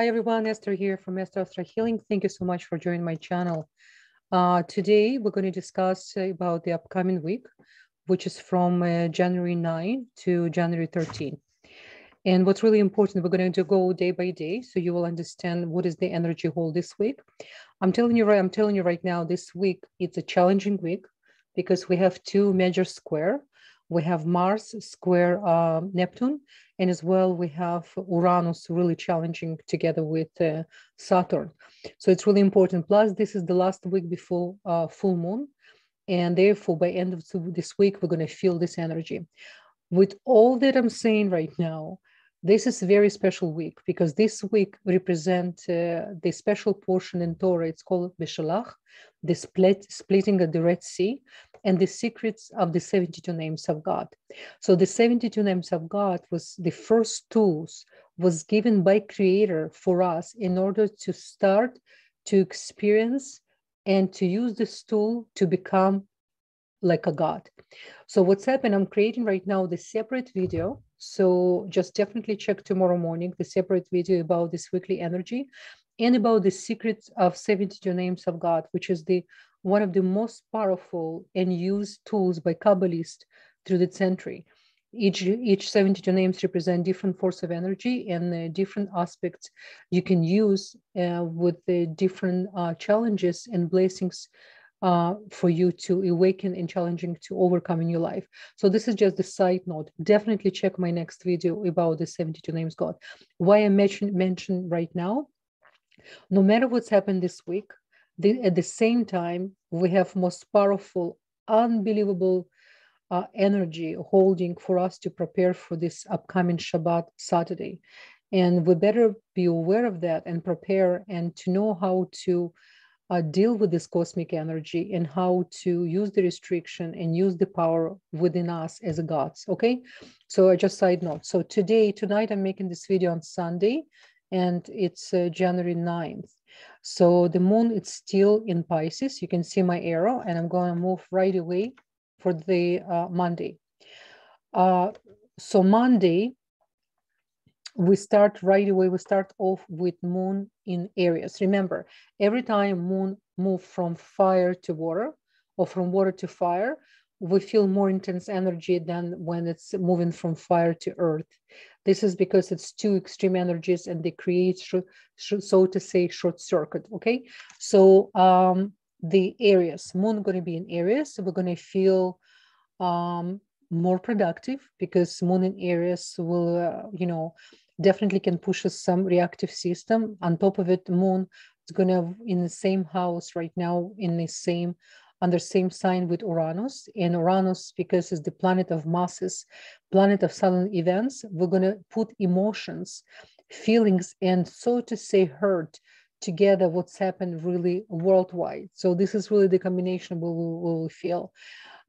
Hi everyone, Esther here from Esther-Astro-Healing. Thank you so much for joining my channel. Today we're going to discuss about the upcoming week, which is from January 9 to January 13. And what's really important, we're going to go day by day, so you will understand what is the energy hold this week. I'm telling you right now, this week it's a challenging week because we have two major square. We have Mars square Neptune, and as well we have Uranus really challenging together with Saturn. So it's really important. Plus, this is the last week before full moon, and therefore by end of this week we're going to feel this energy. With all that I'm saying right now, this is a very special week because this week represents the special portion in Torah. It's called Beshalach, the splitting of the Red Sea, and the secrets of the 72 names of God. So the 72 names of God was the first tools was given by Creator for us in order to start to experience and to use this tool to become like a God. So what's happened, I'm creating right now the separate video. So just definitely check tomorrow morning, the separate video about this weekly energy and about the secrets of 72 names of God, which is one of the most powerful and used tools by Kabbalists through the century. Each 72 names represent different force of energy and different aspects you can use with the different challenges and blessings for you to awaken and challenging to overcome in your life. So this is just the side note. Definitely check my next video about the 72 names God. Why I mention right now, no matter what's happened this week, at the same time, we have most powerful, unbelievable energy holding for us to prepare for this upcoming Shabbat Saturday. And we better be aware of that and prepare and to know how to deal with this cosmic energy and how to use the restriction and use the power within us as gods. Okay, so just side note. So tonight I'm making this video on Sunday, and it's January 9th. So the moon is still in Pisces. You can see my arrow, and I'm going to move right away for the Monday. So Monday, we start right away. We start off with moon in Aries. Remember, every time moon move from fire to water or from water to fire, we feel more intense energy than when it's moving from fire to earth. This is because it's two extreme energies and they create, so to say, short circuit. Okay, so the Aries, moon going to be in Aries. So we're going to feel more productive because moon in Aries will, definitely can push us some reactive system. On top of it, moon is going to in the same house right now, under same sign with Uranus. And Uranus, because it's the planet of masses, planet of sudden events, we're going to put emotions, feelings, and so to say hurt together what's happened really worldwide. So this is really the combination we will feel.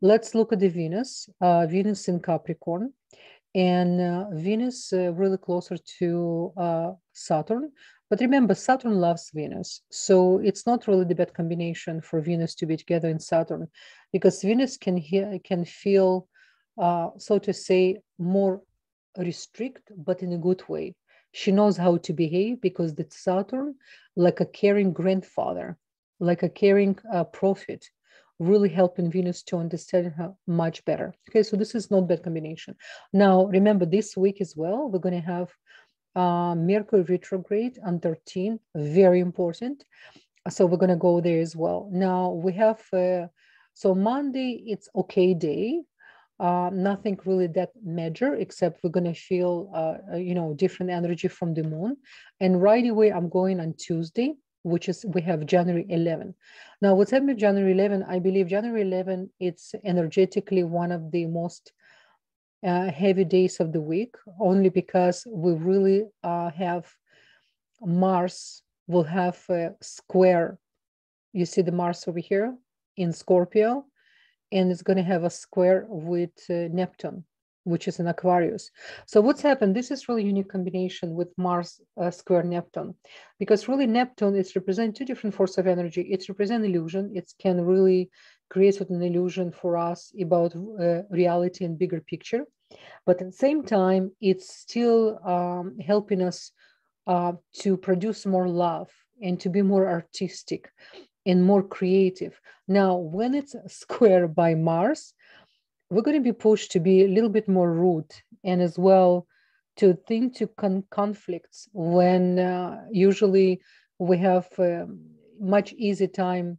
Let's look at the Venus. Venus in Capricorn. And Venus really closer to Saturn. But remember, Saturn loves Venus. So it's not really the bad combination for Venus to be together in Saturn, because Venus can feel, so to say, more restrict, but in a good way. She knows how to behave because the Saturn, like a caring grandfather, like a caring prophet, really helping Venus to understand her much better. Okay, so this is not bad combination. Now, remember this week as well, we're going to have Mercury retrograde on 13, very important. So we're going to go there as well. Now we have, so Monday, it's okay day. Nothing really that major, except we're going to feel, different energy from the moon. And right away, I'm going on Tuesday, which is, we have January 11. Now, what's happening January 11, I believe January 11, it's energetically one of the most heavy days of the week, only because we really have Mars will have a square. You see the Mars over here in Scorpio, and it's going to have a square with Neptune, which is in Aquarius. So what's happened? This is really unique combination with Mars square Neptune, because really Neptune is represent two different forces of energy. It represents illusion. It can really create an illusion for us about reality and bigger picture. But at the same time, it's still helping us to produce more love and to be more artistic and more creative. Now, when it's square by Mars, we're going to be pushed to be a little bit more rude and as well to think to conflicts when usually we have much easier time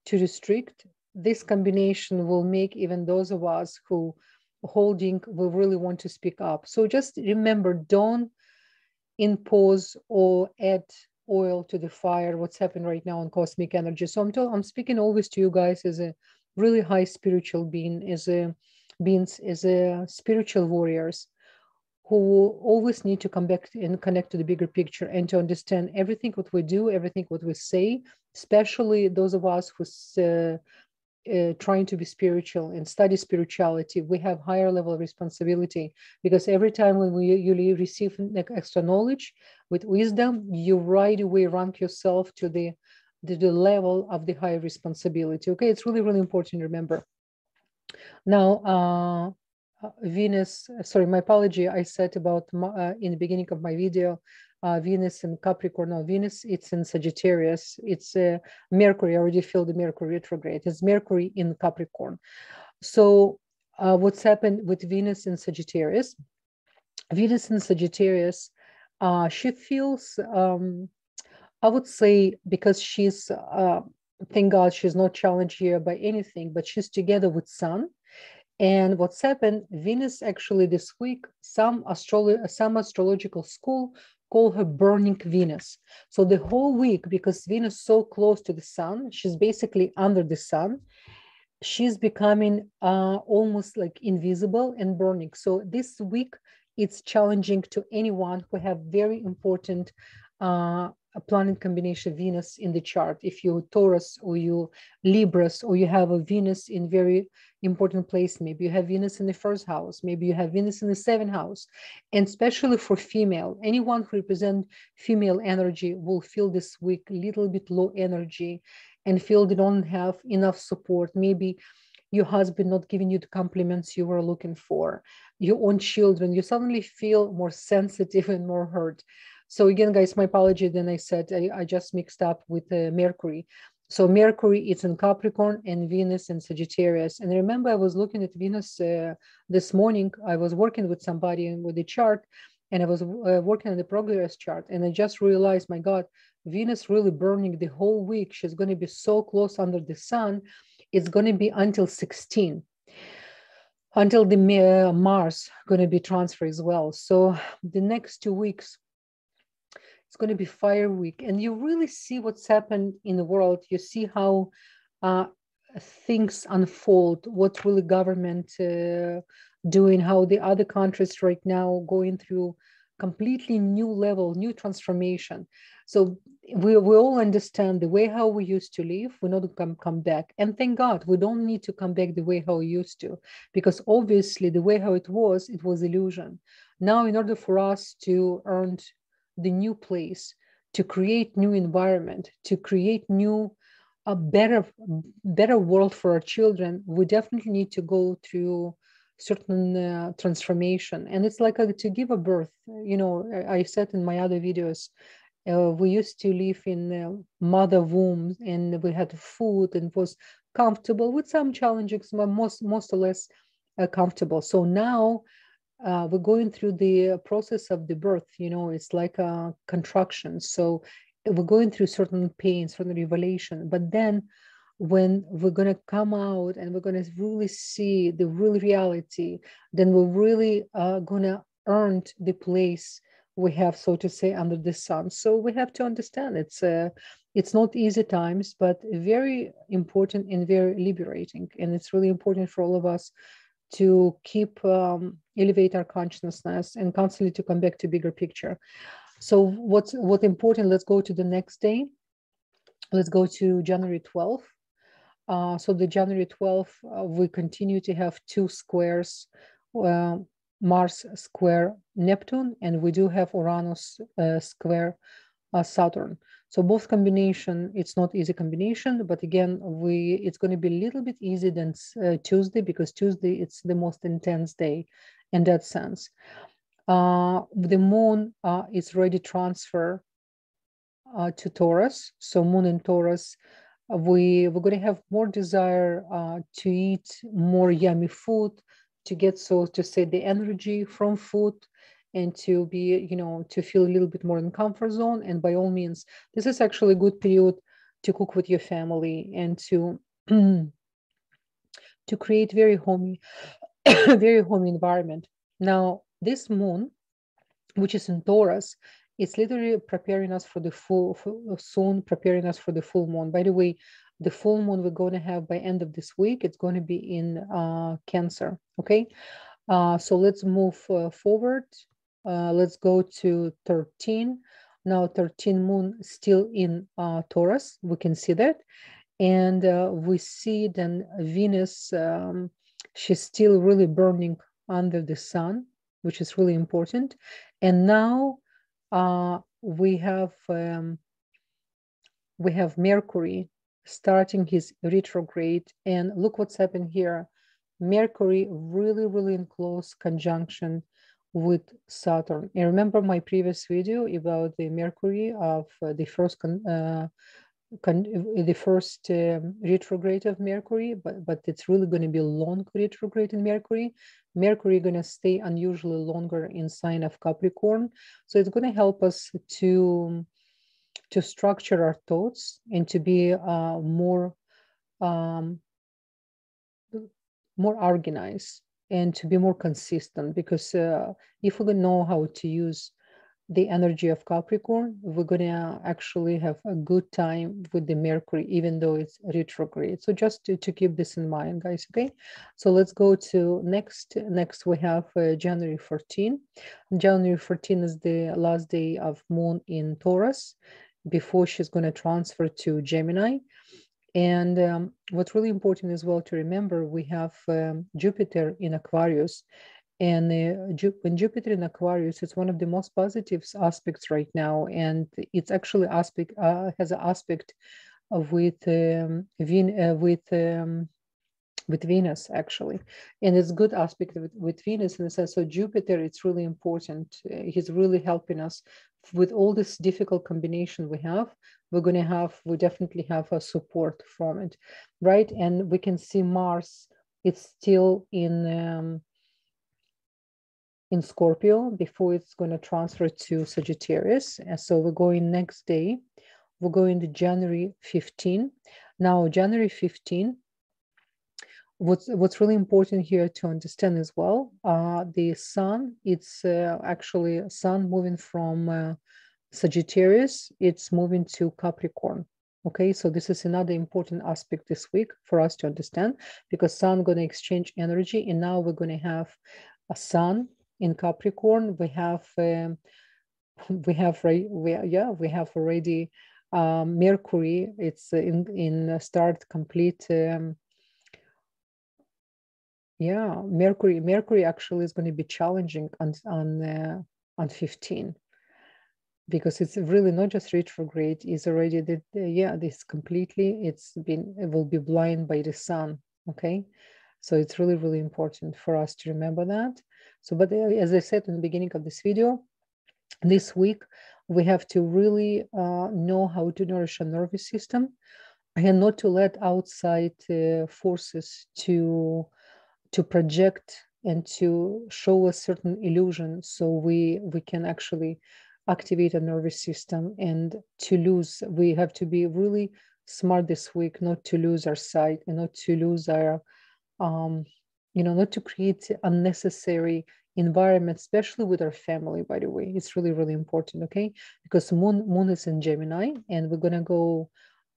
to restrict. This combination will make even those of us who holding will really want to speak up. So just remember, don't impose or add oil to the fire, what's happening right now in cosmic energy. So I'm speaking always to you guys as a really high spiritual being, as a spiritual warriors who always need to come back and connect to the bigger picture and to understand everything what we do, everything what we say, especially those of us who's trying to be spiritual and study spirituality. We have higher level of responsibility, because every time when you receive extra knowledge with wisdom, you right away rank yourself to the level of the higher responsibility. Okay, it's really, really important to remember. Now, Venus, sorry, my apology, I said about in the beginning of my video, Venus in Capricorn. No, Venus, it's in Sagittarius. It's Mercury. I already feel the Mercury retrograde. It's Mercury in Capricorn. So what's happened with Venus in Sagittarius? Venus in Sagittarius, she feels, I would say, because she's, thank God, she's not challenged here by anything, but she's together with Sun. And what's happened, Venus actually this week, some astrological school call her burning Venus. So the whole week, because Venus is so close to the sun, she's basically under the sun, she's becoming almost like invisible and burning. So this week, it's challenging to anyone who have very important a planet combination Venus in the chart. If you Taurus or you Libras, or you have a Venus in very important place, maybe you have Venus in the first house, maybe you have Venus in the seventh house. And especially for female, anyone who represent female energy will feel this week a little bit low energy and feel they don't have enough support. Maybe your husband not giving you the compliments you were looking for, your own children, you suddenly feel more sensitive and more hurt. So again, guys, my apology. Then I said I just mixed up with Mercury. So Mercury, it's in Capricorn, and Venus in Sagittarius. And remember, I was looking at Venus this morning. I was working with somebody with the chart, and I was working on the progress chart. And I just realized, my God, Venus really burning the whole week. She's going to be so close under the sun. It's going to be until 16. Until the Mars going to be transfer as well. So the next 2 weeks, it's going to be fire week, and you really see what's happened in the world. You see how things unfold, what really government doing, how the other countries right now going through completely new level, new transformation. So we all understand the way how we used to live, we're not going to come back. And thank God, we don't need to come back the way how we used to, because obviously the way how it was illusion. Now, in order for us to earn the new place, to create new environment, to create new, a better world for our children, we definitely need to go through certain transformation. And it's like to give a birth. You know, I said in my other videos, we used to live in mother womb, and we had food and it was comfortable with some challenges, but most or less comfortable. So now we're going through the process of the birth. You know, it's like a contraction. So we're going through certain pains, certain revelation. But then when we're going to come out and we're going to really see the real reality, then we're really going to earn the place we have, so to say, under the sun. So we have to understand it's not easy times, but very important and very liberating. And it's really important for all of us to keep elevate our consciousness and constantly to come back to bigger picture. So what's important, let's go to the next day. Let's go to January 12th. So the January 12th, we continue to have two squares, Mars square Neptune, and we do have Uranus square Saturn. So both combination, it's not easy combination, but again, it's going to be a little bit easier than Tuesday, because Tuesday it's the most intense day in that sense. The moon is ready to transfer to Taurus. So moon in Taurus, we're going to have more desire to eat more yummy food, to get, so to say, the energy from food, and to be, to feel a little bit more in comfort zone. And by all means, this is actually a good period to cook with your family and to to create very homey, very homey environment. Now, this moon, which is in Taurus, it's literally preparing us for the soon preparing us for the full moon. By the way, the full moon we're going to have by end of this week, it's going to be in Cancer. Okay, so let's move forward. Let's go to 13. Now 13 moon still in Taurus. We can see that. And we see then Venus, she's still really burning under the sun, which is really important. And now we have Mercury starting his retrograde. And look what's happened here. Mercury really, really in close conjunction with Saturn. And remember my previous video about the Mercury of the first retrograde of Mercury, but it's really going to be a long retrograde in Mercury. Mercury going to stay unusually longer in sign of Capricorn, so it's going to help us to structure our thoughts and to be more organized and to be more consistent, because if we know how to use the energy of Capricorn, we're going to actually have a good time with the Mercury, even though it's retrograde. So just to keep this in mind, guys, okay? So let's go to next. Next, we have January 14. January 14 is the last day of moon in Taurus before she's going to transfer to Gemini. And what's really important as well to remember, we have Jupiter in Aquarius. And when Jupiter in Aquarius, it's one of the most positive aspects right now, and it's actually has an aspect with Venus actually, and it's good aspect with Venus in the sense. So Jupiter, it's really important. He's really helping us with all this difficult combination we have. We definitely have a support from it, right? And we can see Mars. It's still in Scorpio before it's going to transfer to Sagittarius. And so we're going next day. We're going to January 15. Now, January 15, what's really important here to understand as well, the sun, it's actually sun moving from Sagittarius, it's moving to Capricorn. Okay, so this is another important aspect this week for us to understand, because sun going to exchange energy, and now we're going to have a sun in Capricorn. We have already Mercury. It's in start complete. Mercury actually is going to be challenging on 15, because it's really not just retrograde. It's already this completely. It will be blind by the sun. Okay. So it's really, really important for us to remember that. So, but as I said in the beginning of this video, this week, we have to really know how to nourish our nervous system and not to let outside forces to project and to show a certain illusion. So we can actually activate a nervous system, and we have to be really smart this week, not to lose our sight and not to lose our not to create unnecessary environment, especially with our family. By the way, it's really, really important. Okay, because moon is in Gemini, and we're gonna go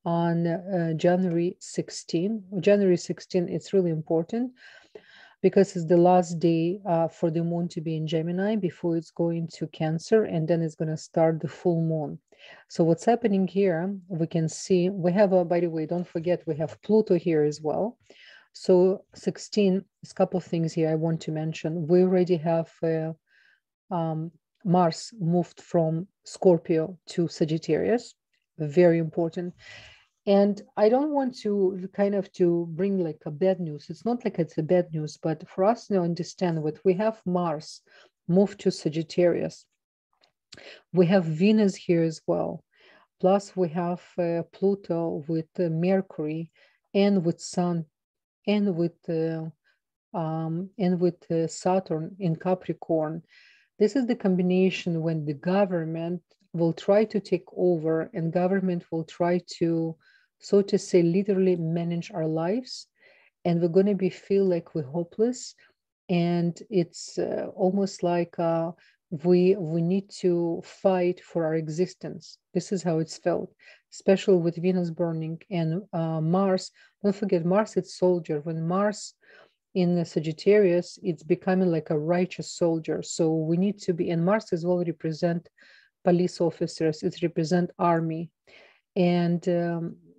on January 16. January 16, it's really important because it's the last day for the moon to be in Gemini before it's going to Cancer, and then it's going to start the full moon. So what's happening here, we can see, we have by the way, don't forget, we have Pluto here as well. So 16 is a couple of things here I want to mention. We already have Mars moved from Scorpio to Sagittarius, very important. And I don't want to to bring like a bad news. It's not like it's a bad news, but for us to understand what we have Mars move to Sagittarius. We have Venus here as well. Plus we have Pluto with Mercury and with Sun and with Saturn in Capricorn. This is the combination when the government will try to take over, and government will try to, so to say, literally manage our lives, and we're going to be feel like we're hopeless, and it's almost like we need to fight for our existence. This is how it's felt, especially with Venus burning and Mars. Don't forget, Mars is soldier. When Mars in the Sagittarius, it's becoming like a righteous soldier. So we need to be, and Mars as well represent police officers, it represent army. And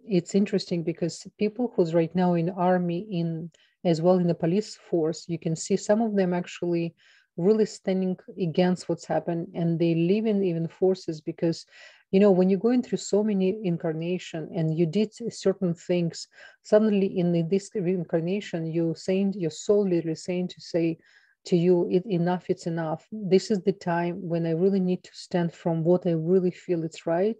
it's interesting because people who's right now in army, in as well in the police force, you can see some of them actually really standing against what's happened, and they live in even forces because, you know, when you're going through so many incarnation and you did certain things, suddenly in this reincarnation, you saying, your soul literally saying to say to you, enough, it's enough. This is the time when I really need to stand from what I really feel it's right,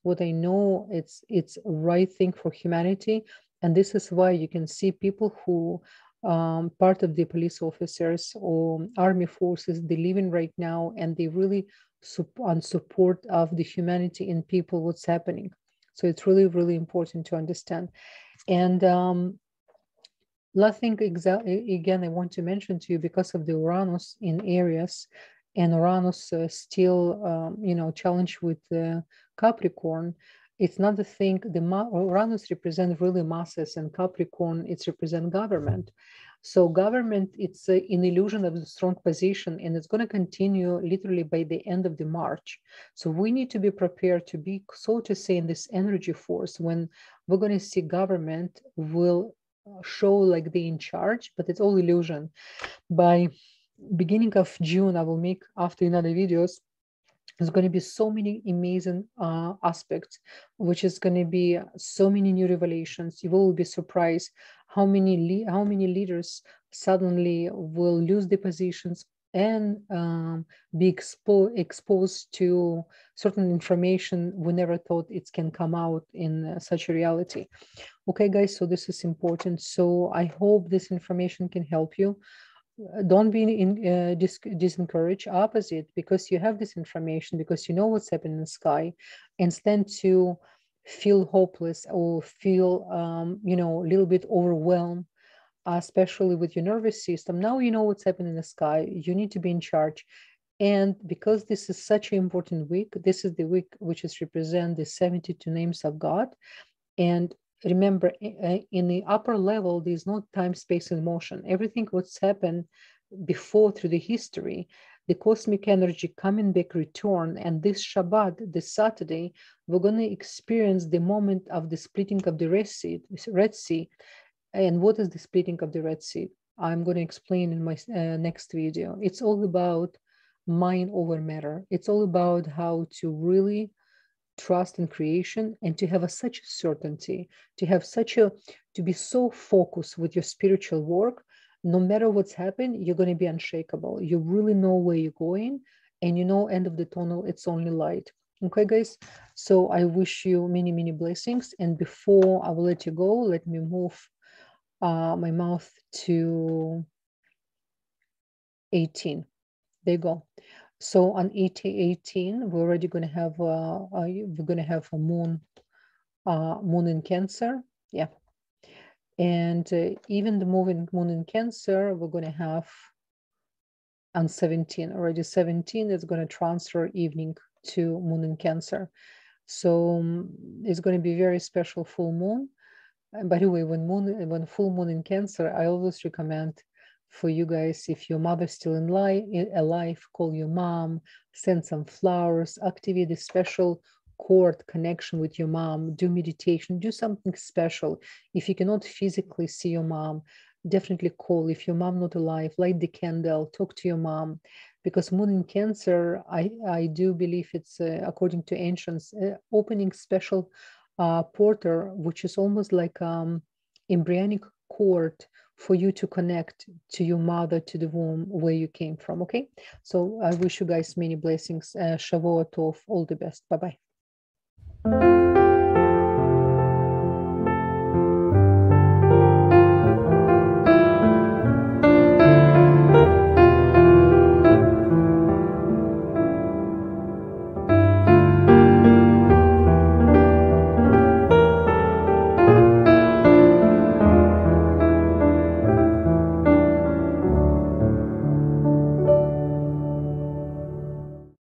what I know it's right thing for humanity. And this is why you can see people who part of the police officers or army forces, they live in right now, and they really on support of the humanity in people, what's happening. So it's really, really important to understand. And last thing, again, I want to mention to you, because of the Uranus in Aries, and Uranus still, you know, challenged with Capricorn. It's not the thing, Uranus represents really masses, and Capricorn, it's represent government. So government, it's an illusion of the strong position, and it's going to continue literally by the end of the March. So we need to be prepared to be, so to say, in this energy force when we're going to see government will show like they in charge, but it's all illusion. By beginning of June, I will make after another videos, there's going to be so many amazing aspects, which is going to be so many new revelations. You will be surprised how many leaders suddenly will lose their positions and be exposed to certain information we never thought it can come out in such a reality. Okay, guys, so this is important. So I hope this information can help you. Don't be disencouraged, opposite, because you have this information, because you know what's happening in the sky, and stand to feel hopeless or feel you know, a little bit overwhelmed, especially with your nervous system. Now you know what's happening in the sky, you need to be in charge. And because this is such an important week, this is the week which is represent the 72 names of God. And remember, in the upper level, there's no time, space, and motion. Everything what's happened before through the history, the cosmic energy coming back, return. And this Shabbat, this Saturday, we're going to experience the moment of the splitting of the Red Sea. And what is the splitting of the Red Sea? I'm going to explain in my next video. It's all about mind over matter. It's all about how to really trust in creation, and to have such a certainty, to have to be so focused with your spiritual work. No matter what's happened, you're going to be unshakable. You really know where you're going, and you know, end of the tunnel, it's only light. Okay, guys, so I wish you many, many blessings. And before I will let you go, let me move my mouth to 18. There you go. So on 18, we're already going to have a moon in Cancer. Yeah. And even the moon in Cancer, we're going to have on 17, already 17 is going to transfer evening to moon in Cancer. So it's going to be very special full moon. And by the way, when full moon in Cancer, I always recommend for you guys, if your mother's still alive, call your mom, send some flowers, activate a special cord connection with your mom, do meditation, do something special. If you cannot physically see your mom, definitely call. If your mom not alive, light the candle, talk to your mom, because moon in Cancer, I do believe it's according to ancients, opening special portal, which is almost like embryonic cord for you to connect to your mother, to the womb where you came from. Okay, so I wish you guys many blessings. Shavuot Tov, all the best. Bye bye.